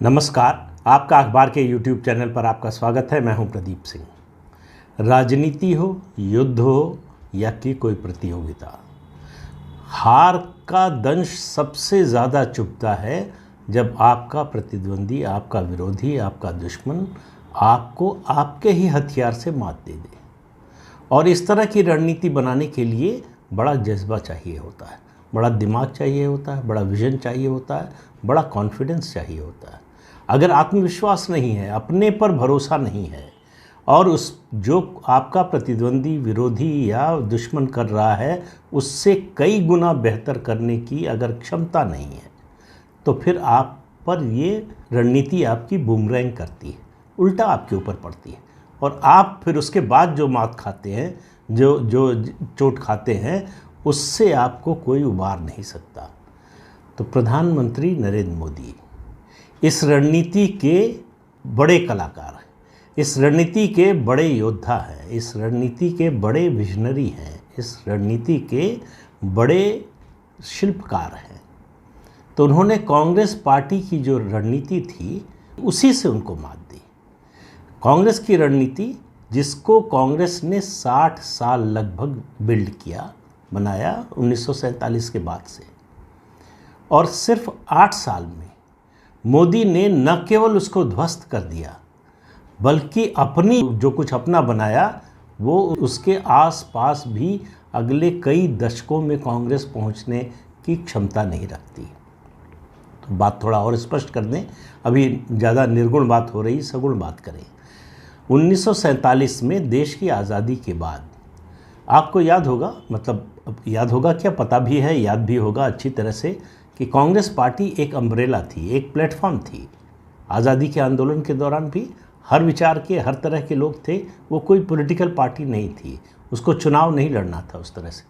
नमस्कार। आपका अखबार के YouTube चैनल पर आपका स्वागत है। मैं हूं प्रदीप सिंह। राजनीति हो, युद्ध हो या कि कोई प्रतियोगिता, हार का दंश सबसे ज़्यादा चुभता है जब आपका प्रतिद्वंदी, आपका विरोधी, आपका दुश्मन आपको आपके ही हथियार से मात दे दे। और इस तरह की रणनीति बनाने के लिए बड़ा जज्बा चाहिए होता है, बड़ा दिमाग चाहिए होता है, बड़ा विजन चाहिए होता है, बड़ा कॉन्फिडेंस चाहिए होता है। अगर आत्मविश्वास नहीं है, अपने पर भरोसा नहीं है और उस जो आपका प्रतिद्वंदी, विरोधी या दुश्मन कर रहा है उससे कई गुना बेहतर करने की अगर क्षमता नहीं है, तो फिर आप पर ये रणनीति आपकी बूमरैंग करती है, उल्टा आपके ऊपर पड़ती है और आप फिर उसके बाद जो मात खाते हैं, जो चोट खाते हैं, उससे आपको कोई उबार नहीं सकता। तो प्रधानमंत्री नरेंद्र मोदी इस रणनीति के बड़े कलाकार हैं, इस रणनीति के बड़े योद्धा हैं, इस रणनीति के बड़े विजनरी हैं, इस रणनीति के बड़े शिल्पकार हैं। तो उन्होंने कांग्रेस पार्टी की जो रणनीति थी उसी से उनको मात दी। कांग्रेस की रणनीति, जिसको कांग्रेस ने 60 साल लगभग बिल्ड किया, बनाया 1947 के बाद से, और सिर्फ 8 साल में मोदी ने न केवल उसको ध्वस्त कर दिया बल्कि अपनी जो कुछ अपना बनाया वो उसके आसपास भी अगले कई दशकों में कांग्रेस पहुंचने की क्षमता नहीं रखती। तो बात थोड़ा और स्पष्ट कर दें, अभी ज़्यादा निर्गुण बात हो रही, सगुण बात करें। 1947 में देश की आज़ादी के बाद आपको याद होगा, मतलब याद होगा क्या, पता भी है, याद भी होगा अच्छी तरह से, कि कांग्रेस पार्टी एक अम्ब्रेला थी, एक प्लेटफॉर्म थी। आज़ादी के आंदोलन के दौरान भी हर विचार के, हर तरह के लोग थे। वो कोई पॉलिटिकल पार्टी नहीं थी, उसको चुनाव नहीं लड़ना था उस तरह से।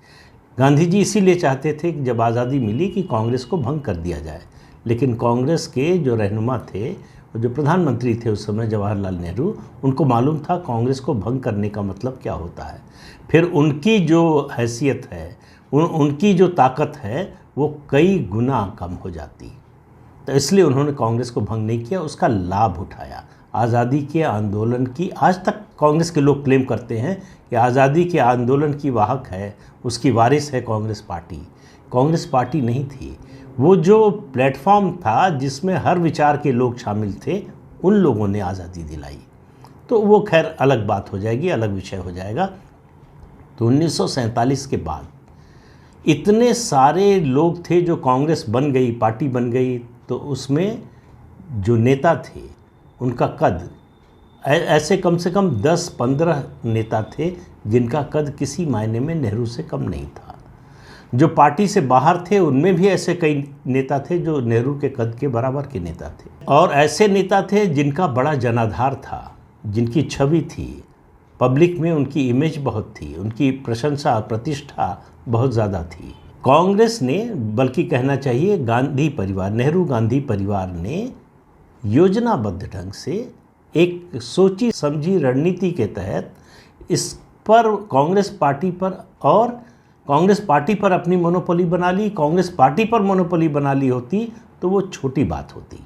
गांधी जी इसीलिए चाहते थे कि जब आज़ादी मिली कि कांग्रेस को भंग कर दिया जाए, लेकिन कांग्रेस के जो रहनुमा थे, जो प्रधानमंत्री थे उस समय, जवाहरलाल नेहरू, उनको मालूम था कांग्रेस को भंग करने का मतलब क्या होता है। फिर उनकी जो हैसियत है, उनकी जो ताकत है, वो कई गुना कम हो जाती। तो इसलिए उन्होंने कांग्रेस को भंग नहीं किया, उसका लाभ उठाया। आज़ादी के आंदोलन की, आज तक कांग्रेस के लोग क्लेम करते हैं कि आज़ादी के आंदोलन की वाहक है, उसकी वारिस है कांग्रेस पार्टी। कांग्रेस पार्टी नहीं थी, वो जो प्लेटफॉर्म था जिसमें हर विचार के लोग शामिल थे, उन लोगों ने आज़ादी दिलाई। तो वो खैर अलग बात हो जाएगी, अलग विषय हो जाएगा। तो 1947 के बाद इतने सारे लोग थे जो कांग्रेस बन गई, पार्टी बन गई, तो उसमें जो नेता थे उनका कद, ऐसे कम से कम 10-15 नेता थे जिनका कद किसी मायने में नेहरू से कम नहीं था। जो पार्टी से बाहर थे उनमें भी ऐसे कई नेता थे जो नेहरू के कद के बराबर के नेता थे, और ऐसे नेता थे जिनका बड़ा जनाधार था, जिनकी छवि थी, पब्लिक में उनकी इमेज बहुत थी, उनकी प्रशंसा, प्रतिष्ठा बहुत ज़्यादा थी। कांग्रेस ने, बल्कि कहना चाहिए गांधी परिवार, नेहरू गांधी परिवार ने योजनाबद्ध ढंग से एक सोची समझी रणनीति के तहत इस पर, कांग्रेस पार्टी पर, और कांग्रेस पार्टी पर अपनी मोनोपोली बना ली। कांग्रेस पार्टी पर मोनोपोली बना ली होती तो वो छोटी बात होती।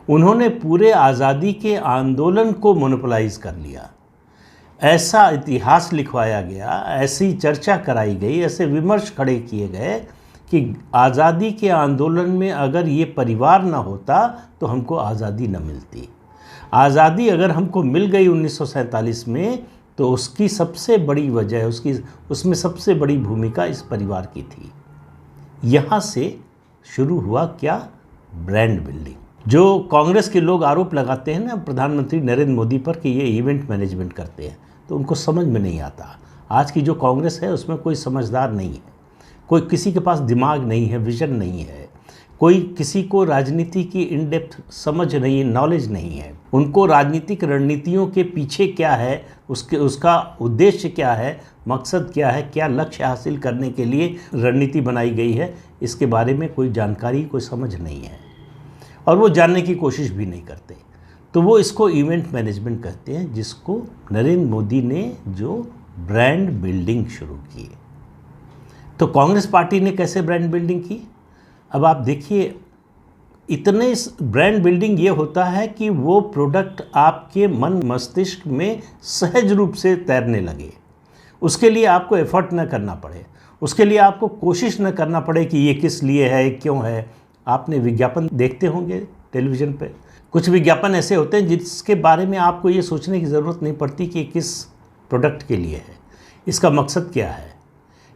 उन्होंने पूरे आज़ादी के आंदोलन को मोनोपोलाइज कर लिया। ऐसा इतिहास लिखवाया गया, ऐसी चर्चा कराई गई, ऐसे विमर्श खड़े किए गए कि आज़ादी के आंदोलन में अगर ये परिवार ना होता तो हमको आज़ादी न मिलती। आज़ादी अगर हमको मिल गई 1947 में, तो उसकी सबसे बड़ी वजह, उसमें सबसे बड़ी भूमिका इस परिवार की थी। यहाँ से शुरू हुआ क्या, ब्रांड बिल्डिंग। जो कांग्रेस के लोग आरोप लगाते हैं ना प्रधानमंत्री नरेंद्र मोदी पर कि ये इवेंट मैनेजमेंट करते हैं, तो उनको समझ में नहीं आता। आज की जो कांग्रेस है उसमें कोई समझदार नहीं है, कोई किसी के पास दिमाग नहीं है, विजन नहीं है, कोई किसी को राजनीति की इन डेप्थ समझ नहीं है, नॉलेज नहीं है। उनको राजनीतिक रणनीतियों के पीछे क्या है, उसका उद्देश्य क्या है, मकसद क्या है, क्या लक्ष्य हासिल करने के लिए रणनीति बनाई गई है, इसके बारे में कोई जानकारी, कोई समझ नहीं है, और वो जानने की कोशिश भी नहीं करते। तो वो इसको इवेंट मैनेजमेंट कहते हैं, जिसको नरेंद्र मोदी ने जो ब्रांड बिल्डिंग शुरू की। तो कांग्रेस पार्टी ने कैसे ब्रांड बिल्डिंग की, अब आप देखिए, इतने ब्रांड बिल्डिंग ये होता है कि वो प्रोडक्ट आपके मन मस्तिष्क में सहज रूप से तैरने लगे। उसके लिए आपको एफर्ट न करना पड़े, उसके लिए आपको कोशिश न करना पड़े कि ये किस लिए है, क्यों है। आपने विज्ञापन देखते होंगे टेलीविज़न पे, कुछ विज्ञापन ऐसे होते हैं जिसके बारे में आपको ये सोचने की ज़रूरत नहीं पड़ती कि किस प्रोडक्ट के लिए है, इसका मकसद क्या है।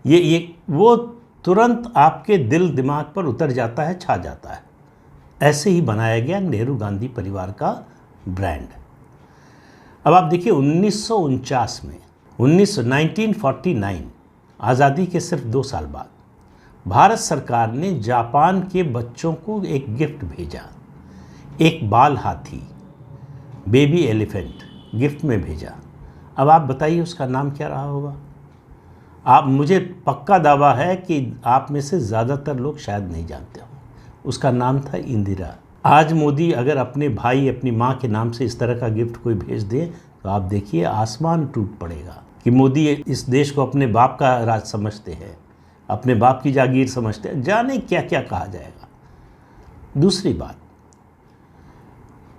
ये वो तुरंत आपके दिल दिमाग पर उतर जाता है, छा जाता है। ऐसे ही बनाया गया नेहरू गांधी परिवार का ब्रांड। अब आप देखिए 1949 में 1949 आज़ादी के सिर्फ 2 साल बाद भारत सरकार ने जापान के बच्चों को एक गिफ्ट भेजा, एक बाल हाथी, बेबी एलिफेंट गिफ्ट में भेजा। अब आप बताइए उसका नाम क्या रहा होगा। आप, मुझे पक्का दावा है कि आप में से ज़्यादातर लोग शायद नहीं जानते हो। उसका नाम था इंदिरा। आज मोदी अगर अपने भाई, अपनी माँ के नाम से इस तरह का गिफ्ट कोई भेज दे तो आप देखिए आसमान टूट पड़ेगा कि मोदी इस देश को अपने बाप का राज समझते हैं, अपने बाप की जागीर समझते हैं, जाने क्या क्या कहा जाएगा। दूसरी बात,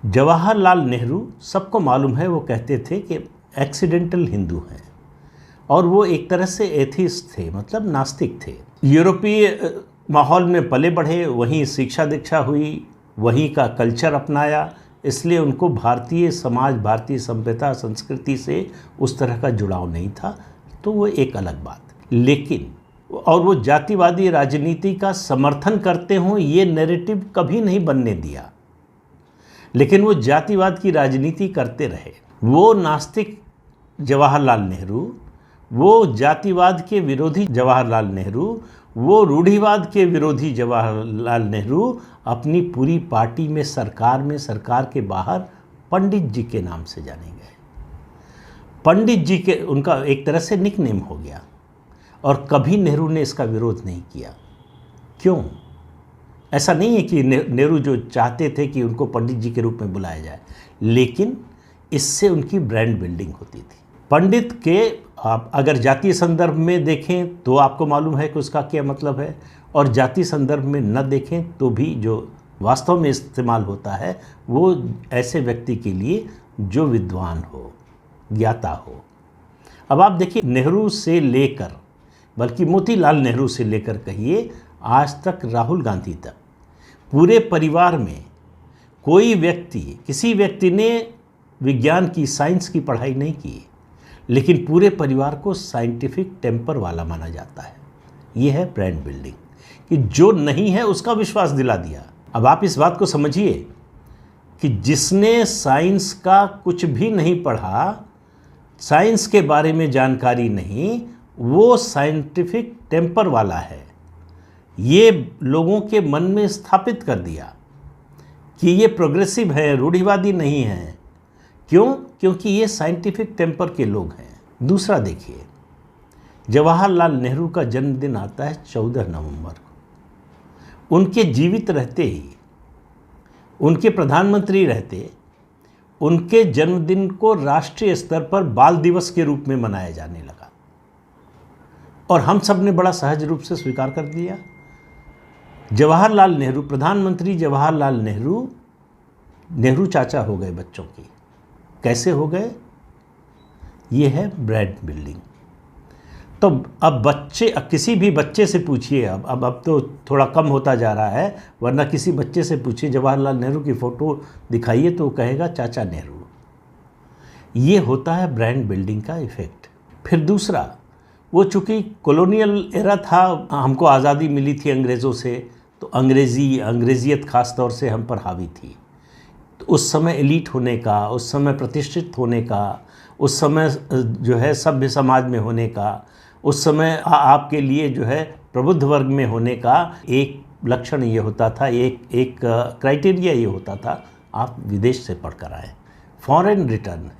जवाहरलाल नेहरू, सबको मालूम है, वो कहते थे कि एक्सीडेंटल हिंदू हैं और वो एक तरह से एथिस्ट थे, मतलब नास्तिक थे। यूरोपीय माहौल में पले बढ़े, वहीं शिक्षा दीक्षा हुई, वहीं का कल्चर अपनाया, इसलिए उनको भारतीय समाज, भारतीय सभ्यता, संस्कृति से उस तरह का जुड़ाव नहीं था। तो वो एक अलग बात। लेकिन और वो जातिवादी राजनीति का समर्थन करते हों ये नैरेटिव कभी नहीं बनने दिया, लेकिन वो जातिवाद की राजनीति करते रहे। वो नास्तिक जवाहरलाल नेहरू, वो जातिवाद के विरोधी जवाहरलाल नेहरू, वो रूढ़िवाद के विरोधी जवाहरलाल नेहरू अपनी पूरी पार्टी में, सरकार के बाहर पंडित जी के नाम से जाने गए। पंडित जी के, उनका एक तरह से निकनेम हो गया और कभी नेहरू ने इसका विरोध नहीं किया। क्यों? ऐसा नहीं है कि नेहरू जो चाहते थे कि उनको पंडित जी के रूप में बुलाया जाए, लेकिन इससे उनकी ब्रांड बिल्डिंग होती थी। पंडित के आप अगर जातीय संदर्भ में देखें तो आपको मालूम है कि उसका क्या मतलब है, और जातीय संदर्भ में न देखें तो भी जो वास्तव में इस्तेमाल होता है वो ऐसे व्यक्ति के लिए जो विद्वान हो, ज्ञाता हो। अब आप देखिए, नेहरू से लेकर, बल्कि मोतीलाल नेहरू से लेकर कहिए आज तक राहुल गांधी तक, पूरे परिवार में कोई व्यक्ति, किसी व्यक्ति ने विज्ञान की, साइंस की पढ़ाई नहीं की, लेकिन पूरे परिवार को साइंटिफिक टेम्पर वाला माना जाता है। ये है ब्रांड बिल्डिंग, कि जो नहीं है उसका विश्वास दिला दिया। अब आप इस बात को समझिए कि जिसने साइंस का कुछ भी नहीं पढ़ा, साइंस के बारे में जानकारी नहीं, वो साइंटिफिक टेम्पर वाला है। ये लोगों के मन में स्थापित कर दिया कि ये प्रोग्रेसिव है, रूढ़िवादी नहीं है। क्यों? क्योंकि ये साइंटिफिक टेम्पर के लोग हैं। दूसरा देखिए, जवाहरलाल नेहरू का जन्मदिन आता है 14 नवंबर को। उनके जीवित रहते ही, उनके प्रधानमंत्री रहते, उनके जन्मदिन को राष्ट्रीय स्तर पर बाल दिवस के रूप में मनाया जाने लगा और हम सब ने बड़ा सहज रूप से स्वीकार कर दिया। जवाहरलाल नेहरू, प्रधानमंत्री जवाहरलाल नेहरू, नेहरू चाचा हो गए बच्चों की। कैसे हो गए? ये है ब्रांड बिल्डिंग। तो अब बच्चे, किसी भी बच्चे से पूछिए, अब तो थोड़ा कम होता जा रहा है, वरना किसी बच्चे से पूछिए जवाहरलाल नेहरू की फ़ोटो दिखाइए तो वो कहेगा चाचा नेहरू। ये होता है ब्रांड बिल्डिंग का इफ़ेक्ट। फिर दूसरा, वो चूँकि कॉलोनियल एरा था, हमको आज़ादी मिली थी अंग्रेज़ों से, तो अंग्रेज़ियत ख़ास तौर से हम पर हावी थी। तो उस समय एलीट होने का, उस समय प्रतिष्ठित होने का, उस समय जो है सभ्य समाज में होने का, उस समय आपके लिए जो है प्रबुद्ध वर्ग में होने का एक लक्षण ये होता था, एक क्राइटेरिया ये होता था, आप विदेश से पढ़कर आए। फॉरेन रिटर्न है।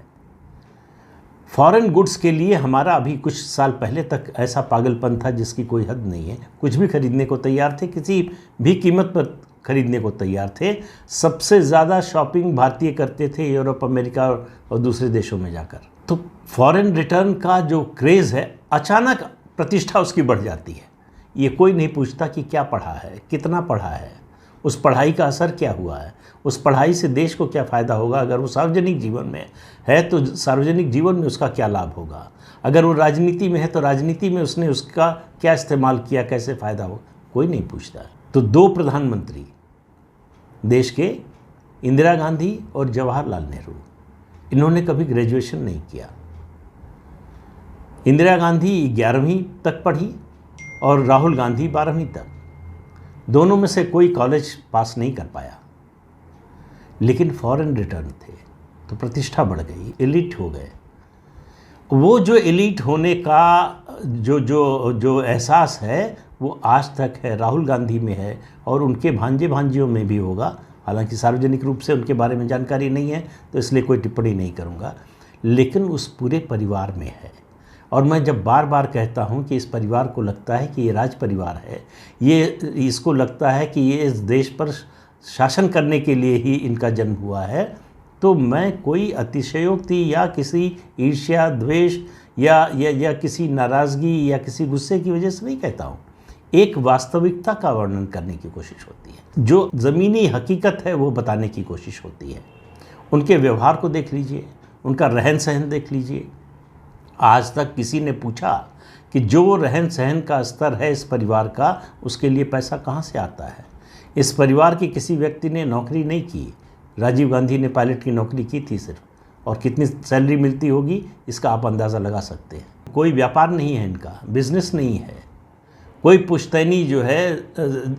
फॉरेन गुड्स के लिए हमारा अभी कुछ साल पहले तक ऐसा पागलपन था जिसकी कोई हद नहीं है। कुछ भी खरीदने को तैयार थे, किसी भी कीमत पर खरीदने को तैयार थे। सबसे ज़्यादा शॉपिंग भारतीय करते थे यूरोप, अमेरिका और दूसरे देशों में जाकर। तो फॉरेन रिटर्न का जो क्रेज़ है, अचानक प्रतिष्ठा उसकी बढ़ जाती है। ये कोई नहीं पूछता कि क्या पढ़ा है, कितना पढ़ा है, उस पढ़ाई का असर क्या हुआ है, उस पढ़ाई से देश को क्या फ़ायदा होगा। अगर वो सार्वजनिक जीवन में है तो सार्वजनिक जीवन में उसका क्या लाभ होगा। अगर वो राजनीति में है तो राजनीति में उसने उसका क्या इस्तेमाल किया, कैसे फ़ायदा हो, कोई नहीं पूछता। तो 2 प्रधानमंत्री देश के, इंदिरा गांधी और जवाहरलाल नेहरू, इन्होंने कभी ग्रेजुएशन नहीं किया। इंदिरा गांधी 11वीं तक पढ़ी और राहुल गांधी 12वीं तक। दोनों में से कोई कॉलेज पास नहीं कर पाया, लेकिन फॉरेन रिटर्न थे तो प्रतिष्ठा बढ़ गई, एलिट हो गए। वो जो एलिट होने का जो एहसास है वो आज तक है, राहुल गांधी में है और उनके भांजे भांजियों में भी होगा। हालांकि सार्वजनिक रूप से उनके बारे में जानकारी नहीं है तो इसलिए कोई टिप्पणी नहीं करूंगा, लेकिन उस पूरे परिवार में है। और मैं जब बार बार कहता हूं कि इस परिवार को लगता है कि ये राज परिवार है, ये इसको लगता है कि ये इस देश पर शासन करने के लिए ही इनका जन्म हुआ है, तो मैं कोई अतिशयोक्ति या किसी ईर्ष्या, द्वेष या किसी नाराज़गी या किसी गुस्से की वजह से नहीं कहता हूँ। एक वास्तविकता का वर्णन करने की कोशिश होती है, जो ज़मीनी हकीकत है वो बताने की कोशिश होती है। उनके व्यवहार को देख लीजिए, उनका रहन सहन देख लीजिए। आज तक किसी ने पूछा कि जो रहन सहन का स्तर है इस परिवार का, उसके लिए पैसा कहाँ से आता है। इस परिवार के किसी व्यक्ति ने नौकरी नहीं की। राजीव गांधी ने पायलट की नौकरी की थी सिर्फ, और कितनी सैलरी मिलती होगी इसका आप अंदाज़ा लगा सकते हैं। कोई व्यापार नहीं है इनका, बिजनेस नहीं है, कोई पुश्तैनी जो है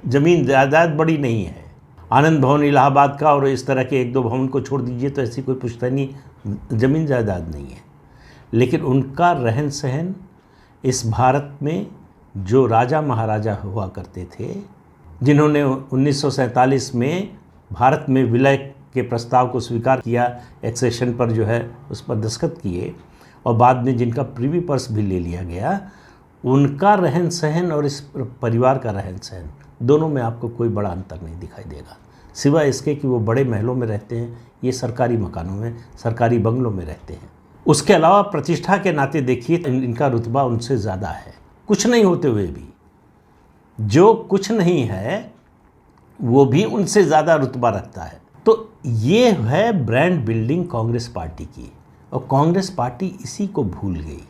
ज़मीन जायदाद बड़ी नहीं है। आनंद भवन इलाहाबाद का और इस तरह के 1-2 भवन को छोड़ दीजिए तो ऐसी कोई पुश्तैनी ज़मीन जायदाद नहीं है। लेकिन उनका रहन सहन इस भारत में जो राजा महाराजा हुआ करते थे, जिन्होंने 1947 में भारत में विलय के प्रस्ताव को स्वीकार किया, एक्सेशन पर जो है उस पर दस्तखत किए, और बाद में जिनका प्रीवी पर्स भी ले लिया गया, उनका रहन सहन और इस परिवार का रहन सहन दोनों में आपको कोई बड़ा अंतर नहीं दिखाई देगा, सिवाय इसके कि वो बड़े महलों में रहते हैं, ये सरकारी मकानों में, सरकारी बंगलों में रहते हैं। उसके अलावा प्रतिष्ठा के नाते देखिए तो इनका रुतबा उनसे ज़्यादा है, कुछ नहीं होते हुए भी। जो कुछ नहीं है वो भी उनसे ज़्यादा रुतबा रखता है। तो ये है ब्रांड बिल्डिंग कांग्रेस पार्टी की, और कांग्रेस पार्टी इसी को भूल गई।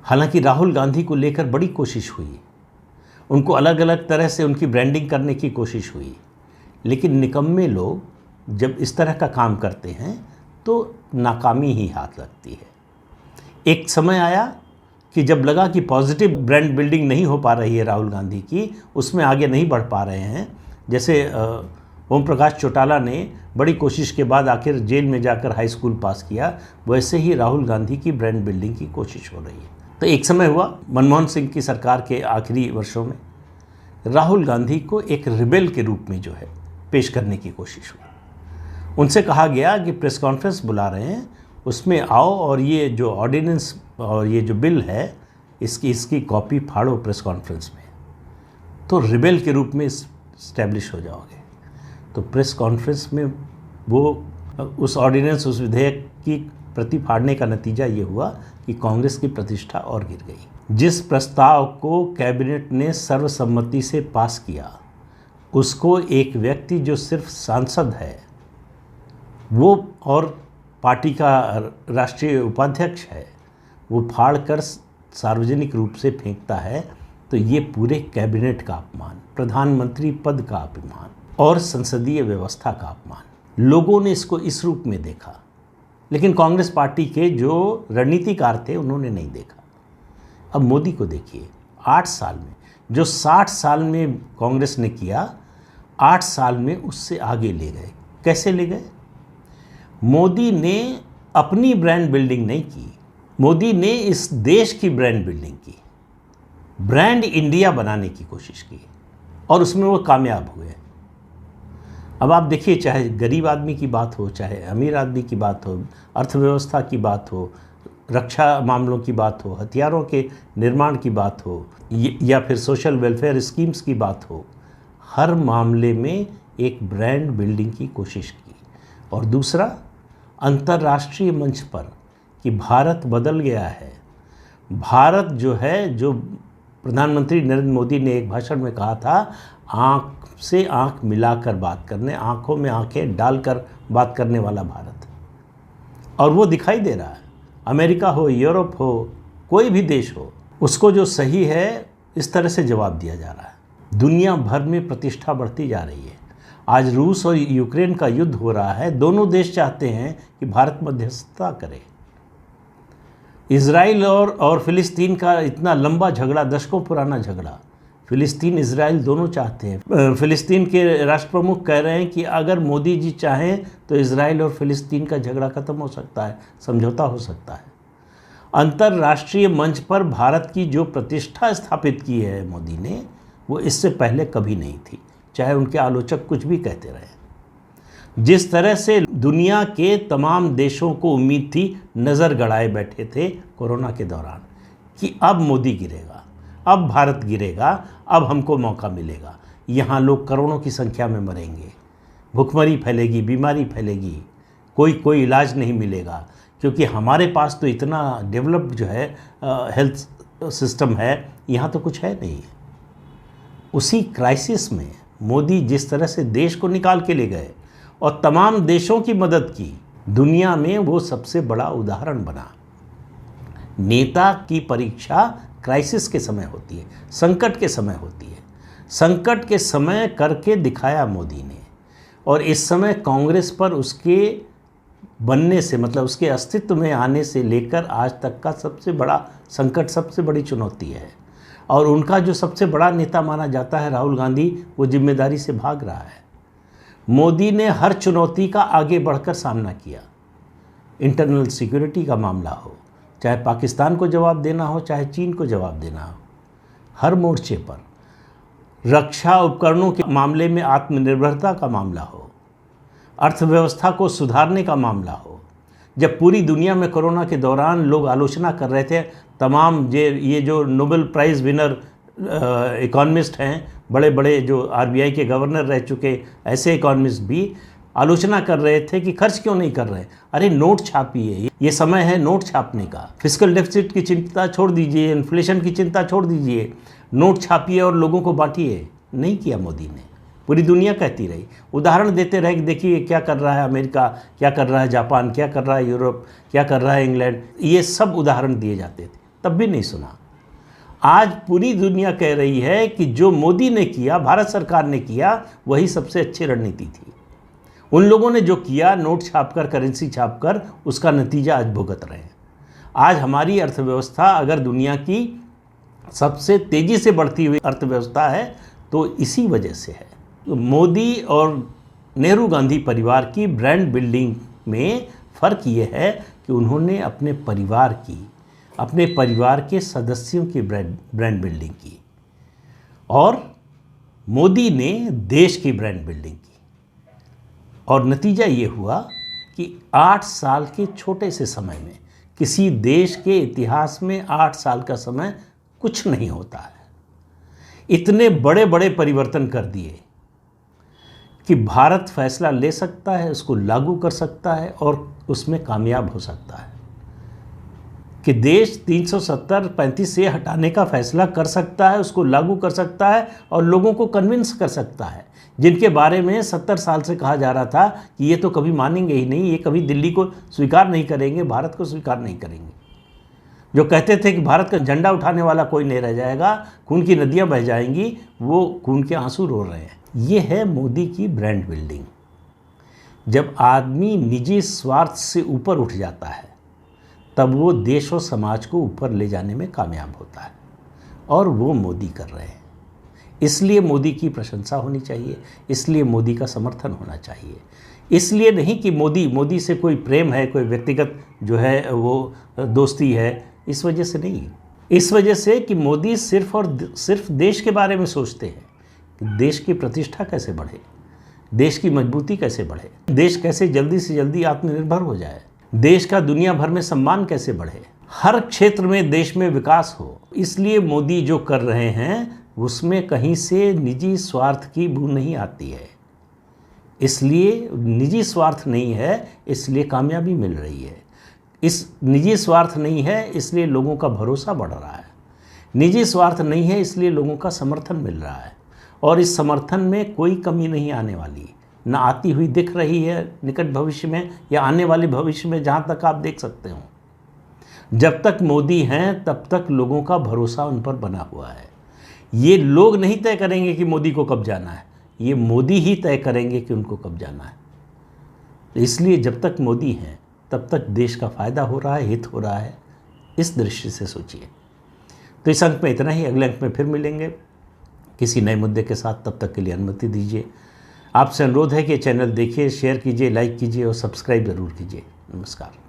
हालांकि राहुल गांधी को लेकर बड़ी कोशिश हुई, उनको अलग अलग तरह से उनकी ब्रांडिंग करने की कोशिश हुई, लेकिन निकम्मे लोग जब इस तरह का काम करते हैं तो नाकामी ही हाथ लगती है। एक समय आया कि जब लगा कि पॉजिटिव ब्रांड बिल्डिंग नहीं हो पा रही है राहुल गांधी की, उसमें आगे नहीं बढ़ पा रहे हैं, जैसे ओम प्रकाश चौटाला ने बड़ी कोशिश के बाद आखिर जेल में जाकर हाई स्कूल पास किया, वैसे ही राहुल गांधी की ब्रांड बिल्डिंग की कोशिश हो रही है। तो एक समय हुआ मनमोहन सिंह की सरकार के आखिरी वर्षों में राहुल गांधी को एक रिबेल के रूप में जो है पेश करने की कोशिश हुई। उनसे कहा गया कि प्रेस कॉन्फ्रेंस बुला रहे हैं, उसमें आओ और ये जो ऑर्डिनेंस और ये जो बिल है इसकी कॉपी फाड़ो प्रेस कॉन्फ्रेंस में, तो रिबेल के रूप में इस्टेब्लिश हो जाओगे। तो प्रेस कॉन्फ्रेंस में वो उस ऑर्डिनेंस, उस विधेयक की प्रति फाड़ने का नतीजा ये हुआ कि कांग्रेस की प्रतिष्ठा और गिर गई। जिस प्रस्ताव को कैबिनेट ने सर्वसम्मति से पास किया, उसको एक व्यक्ति जो सिर्फ सांसद है वो और पार्टी का राष्ट्रीय उपाध्यक्ष है, वो फाड़कर सार्वजनिक रूप से फेंकता है, तो ये पूरे कैबिनेट का अपमान, प्रधानमंत्री पद का अपमान और संसदीय व्यवस्था का अपमान। लोगों ने इसको इस रूप में देखा, लेकिन कांग्रेस पार्टी के जो रणनीतिकार थे उन्होंने नहीं देखा। अब मोदी को देखिए, 8 साल में जो 60 साल में कांग्रेस ने किया, 8 साल में उससे आगे ले गए। कैसे ले गए? मोदी ने अपनी ब्रांड बिल्डिंग नहीं की, मोदी ने इस देश की ब्रांड बिल्डिंग की, ब्रांड इंडिया बनाने की कोशिश की, और उसमें वो कामयाब हुए। अब आप देखिए, चाहे गरीब आदमी की बात हो, चाहे अमीर आदमी की बात हो, अर्थव्यवस्था की बात हो, रक्षा मामलों की बात हो, हथियारों के निर्माण की बात हो, या फिर सोशल वेलफेयर स्कीम्स की बात हो, हर मामले में एक ब्रांड बिल्डिंग की कोशिश की। और दूसरा, अंतर्राष्ट्रीय मंच पर कि भारत बदल गया है। भारत जो है, जो प्रधानमंत्री नरेंद्र मोदी ने एक भाषण में कहा था, आँख से आँख मिलाकर बात करने, आँखों में आँखें डालकर बात करने वाला भारत, और वो दिखाई दे रहा है। अमेरिका हो, यूरोप हो, कोई भी देश हो, उसको जो सही है इस तरह से जवाब दिया जा रहा है। दुनिया भर में प्रतिष्ठा बढ़ती जा रही है। आज रूस और यूक्रेन का युद्ध हो रहा है, दोनों देश चाहते हैं कि भारत मध्यस्थता करे। इजराइल और फिलिस्तीन का इतना लंबा झगड़ा, दशकों पुराना झगड़ा, फिलिस्तीन इजराइल दोनों चाहते हैं। फिलिस्तीन के राष्ट्र प्रमुख कह रहे हैं कि अगर मोदी जी चाहें तो इजराइल और फिलिस्तीन का झगड़ा खत्म हो सकता है, समझौता हो सकता है। अंतर्राष्ट्रीय मंच पर भारत की जो प्रतिष्ठा स्थापित की है मोदी ने, वो इससे पहले कभी नहीं थी, चाहे उनके आलोचक कुछ भी कहते रहे। जिस तरह से दुनिया के तमाम देशों को उम्मीद थी, नज़र गड़ाए बैठे थे कोरोना के दौरान कि अब मोदी गिरेगा, अब भारत गिरेगा, अब हमको मौका मिलेगा, यहाँ लोग करोड़ों की संख्या में मरेंगे, भुखमरी फैलेगी, बीमारी फैलेगी, कोई इलाज नहीं मिलेगा, क्योंकि हमारे पास तो इतना डेवलप्ड जो है हेल्थ सिस्टम है, यहाँ तो कुछ है नहीं। उसी क्राइसिस में मोदी जिस तरह से देश को निकाल के ले गए और तमाम देशों की मदद की, दुनिया में वो सबसे बड़ा उदाहरण बना। नेता की परीक्षा क्राइसिस के समय होती है, संकट के समय होती है। संकट के समय करके दिखाया मोदी ने, और इस समय कांग्रेस पर उसके बनने से, मतलब उसके अस्तित्व में आने से लेकर आज तक का सबसे बड़ा संकट, सबसे बड़ी चुनौती है। और उनका जो सबसे बड़ा नेता माना जाता है राहुल गांधी, वो जिम्मेदारी से भाग रहा है। मोदी ने हर चुनौती का आगे बढ़कर सामना किया। इंटरनल सिक्योरिटी का मामला हो, चाहे पाकिस्तान को जवाब देना हो, चाहे चीन को जवाब देना हो, हर मोर्चे पर, रक्षा उपकरणों के मामले में आत्मनिर्भरता का मामला हो, अर्थव्यवस्था को सुधारने का मामला हो। जब पूरी दुनिया में कोरोना के दौरान लोग आलोचना कर रहे थे, तमाम ये जो नोबेल प्राइज़ विनर इकोनॉमिस्ट हैं, बड़े बड़े जो आरबीआई के गवर्नर रह चुके ऐसे इकोनॉमिस्ट भी आलोचना कर रहे थे कि खर्च क्यों नहीं कर रहे। अरे नोट छापिए, ये समय है नोट छापने का। फिस्कल डेफिसिट की चिंता छोड़ दीजिए, इन्फ्लेशन की चिंता छोड़ दीजिए, नोट छापिए और लोगों को बांटिए। नहीं किया मोदी ने। पूरी दुनिया कहती रही, उदाहरण देते रहे कि देखिए क्या कर रहा है अमेरिका, क्या कर रहा है जापान, क्या कर रहा है यूरोप, क्या कर रहा है इंग्लैंड, ये सब उदाहरण दिए जाते थे, तब भी नहीं सुना। आज पूरी दुनिया कह रही है कि जो मोदी ने किया, भारत सरकार ने किया, वही सबसे अच्छी रणनीति थी। उन लोगों ने जो किया, नोट छापकर, करेंसी छापकर, उसका नतीजा आज भुगत रहे हैं। आज हमारी अर्थव्यवस्था अगर दुनिया की सबसे तेज़ी से बढ़ती हुई अर्थव्यवस्था है तो इसी वजह से है। मोदी और नेहरू गांधी परिवार की ब्रांड बिल्डिंग में फ़र्क ये है कि उन्होंने अपने परिवार की, अपने परिवार के सदस्यों की ब्रांड बिल्डिंग की, और मोदी ने देश की ब्रांड बिल्डिंग की। और नतीजा ये हुआ कि 8 साल के छोटे से समय में, किसी देश के इतिहास में 8 साल का समय कुछ नहीं होता है, इतने बड़े बड़े परिवर्तन कर दिए कि भारत फैसला ले सकता है, उसको लागू कर सकता है और उसमें कामयाब हो सकता है। कि देश 370-35 से हटाने का फैसला कर सकता है, उसको लागू कर सकता है और लोगों को कन्विंस कर सकता है, जिनके बारे में 70 साल से कहा जा रहा था कि ये तो कभी मानेंगे ही नहीं, ये कभी दिल्ली को स्वीकार नहीं करेंगे, भारत को स्वीकार नहीं करेंगे। जो कहते थे कि भारत का झंडा उठाने वाला कोई नहीं रह जाएगा, खून की नदियाँ बह जाएंगी, वो खून के आंसू रो रहे हैं। ये है मोदी की ब्रांड बिल्डिंग। जब आदमी निजी स्वार्थ से ऊपर उठ जाता है, तब वो देश और समाज को ऊपर ले जाने में कामयाब होता है, और वो मोदी कर रहे हैं। इसलिए मोदी की प्रशंसा होनी चाहिए, इसलिए मोदी का समर्थन होना चाहिए। इसलिए नहीं कि मोदी से कोई प्रेम है, कोई व्यक्तिगत जो है वो दोस्ती है, इस वजह से नहीं। इस वजह से कि मोदी सिर्फ और सिर्फ देश के बारे में सोचते हैं कि देश की प्रतिष्ठा कैसे बढ़े, देश की मजबूती कैसे बढ़े, देश कैसे जल्दी से जल्दी आत्मनिर्भर हो जाए, देश का दुनिया भर में सम्मान कैसे बढ़े, हर क्षेत्र में देश में विकास हो। इसलिए मोदी जो कर रहे हैं उसमें कहीं से निजी स्वार्थ की बू नहीं आती है। इसलिए निजी स्वार्थ नहीं है, इसलिए कामयाबी मिल रही है। इस निजी स्वार्थ नहीं है, इसलिए लोगों का भरोसा बढ़ रहा है। निजी स्वार्थ नहीं है, इसलिए लोगों का समर्थन मिल रहा है। और इस समर्थन में कोई कमी नहीं आने वाली, ना आती हुई दिख रही है निकट भविष्य में या आने वाले भविष्य में, जहाँ तक आप देख सकते हो। जब तक मोदी हैं तब तक लोगों का भरोसा उन पर बना हुआ है। ये लोग नहीं तय करेंगे कि मोदी को कब जाना है, ये मोदी ही तय करेंगे कि उनको कब जाना है। इसलिए जब तक मोदी हैं तब तक देश का फ़ायदा हो रहा है, हित हो रहा है। इस दृष्टि से सोचिए। तो इस अंक में इतना ही, अगले अंक में फिर मिलेंगे किसी नए मुद्दे के साथ। तब तक के लिए अनुमति दीजिए। आपसे अनुरोध है कि चैनल देखिए, शेयर कीजिए, लाइक कीजिए और सब्सक्राइब ज़रूर कीजिए। नमस्कार।